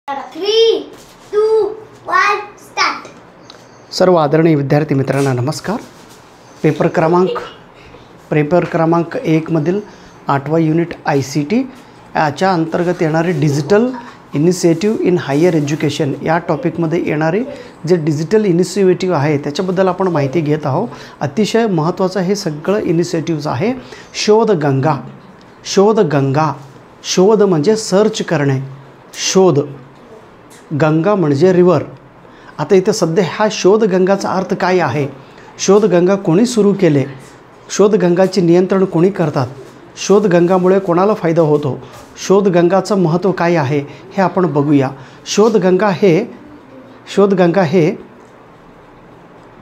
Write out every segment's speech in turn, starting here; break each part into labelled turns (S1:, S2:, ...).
S1: 3, 2, 1, start.
S2: सर्व आदरणीय विद्यार्थी मित्रांना नमस्कार. पेपर क्रमांक 1 मधील 8वा युनिट ICT याच्या अंतर्गत येणारे digital initiative in higher education या टॉपिकमध्ये येणारे जे डिजिटल इनिशिएटिव्ह आहे त्याच्याबद्दल आपण माहिती घेत आहोत. अतिशय महत्त्वाचं हे सगळं इनिशिएटिव्ह्ज आहे. शोध म्हणजे सर्च करणे, शोध, गंगा म्हणजे रिवर. आता इथे सध्या हा शोधगंगाचा अर्थ काय आहे, शोधगंगा कोणी सुरू केले, शोधगंगाचे नियंत्रण कोणी करतात, शोधगंगामुळे कोणाला फायदा होतो, शोधगंगाचं महत्त्व काय आहे हे आपण बघूया. शोधगंगा हे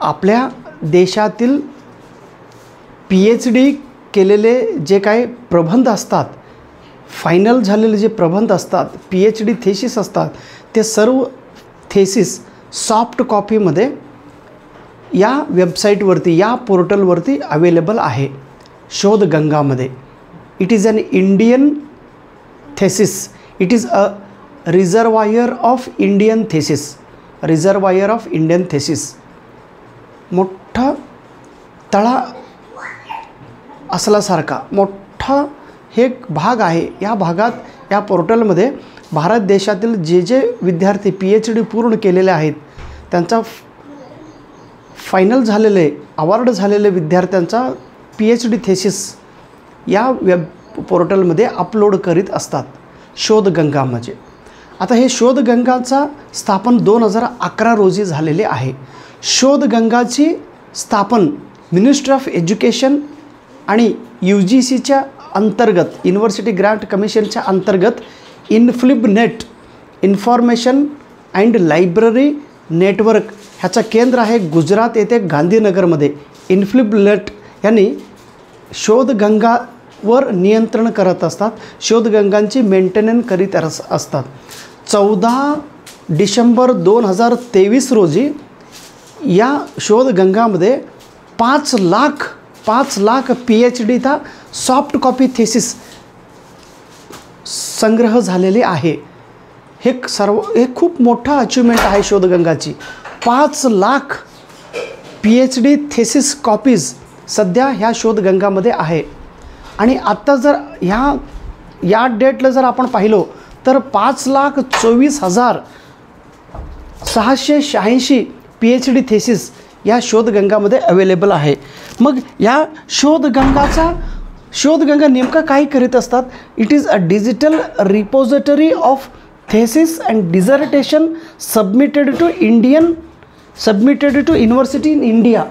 S2: आपल्या देशातील PhD केलेले जे काही प्रबंध असतात, फायनल झालेले जे प्रबंध असतात, PhD थेसिस असतात, ते सर्व थेसिस सॉफ्ट कॉपीमध्ये या वेबसाईटवरती, या पोर्टलवरती अवेलेबल आहे. शोधगंगामध्ये it is an Indian thesis, it is a reservoir of Indian thesis. मोठा तळा असल्यासारखा मोठा हे भाग आहे. या भागात, या पोर्टलमध्ये भारत देशातील जे विद्यार्थी PhD पूर्ण केलेले आहेत त्यांचा फायनल झालेले, अवॉर्ड झालेले विद्यार्थ्यांचा PhD थेसिस या वेब पोर्टलमध्ये अपलोड करीत असतात शोधगंगा म्हणजे. आता हे शोधगंगाचा स्थापन 2011 रोजी झालेले आहे. शोधगंगाची स्थापन मिनिस्ट्री ऑफ एज्युकेशन आणि UGCच्या अंतर्गत, युनिव्हर्सिटी ग्रँट कमिशनच्या अंतर्गत इन्फ्लिबनेट, इन्फॉर्मेशन अँड लायब्ररी नेटवर्क ह्याचं केंद्र आहे गुजरात येथे गांधीनगरमध्ये. इन्फ्लिबनेट यांनी शोधगंगावर नियंत्रण करत असतात, शोधगंगांची मेंटेनन्स करीत असतात. 14 डिसेंबर 2023 रोजी या शोधगंगामध्ये 5 लाख PhD था सॉफ्ट कॉपी थेसिस संग्रह झालेले आहे. हे खूप मोठा अचिव्हमेंट आहे शोधगंगाची. 5 लाख PhD थेसिस कॉपीज सध्या ह्या शोधगंगामध्ये आहे. आणि आत्ता जर या डेटला जर आपण पाहिलो तर 5,24,686 PhD थेसिस या शोधगंगामध्ये अवेलेबल आहे. मग या शोधगंगा नेमका काय करीत असतात? It is a digital repository of thesis and dissertation submitted to university in India.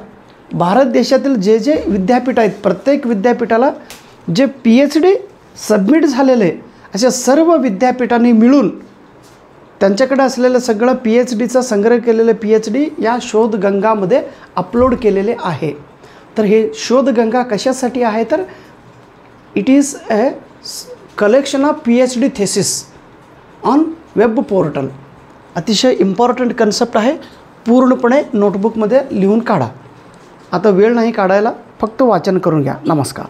S2: Bharat देशातील जे विद्यापीठ आहेत, प्रत्येक विद्यापीठाला जे PhD सबमिट झालेले अशा सर्व विद्यापीठांनी मिळून त्यांच्याकडे असलेलं सगळं PhDचा संग्रह केलेले PhD या शोधगंगामध्ये अपलोड केलेले आहे. तर हे शोधगंगा कशासाठी आहे तर it is a collection of PhD thesis on web portal. अतिशय इम्पॉर्टंट कन्सेप्ट आहे. पूर्णपणे नोटबुकमध्ये लिहून काढा. आता वेळ नाही काढायला, फक्त वाचन करून घ्या. नमस्कार.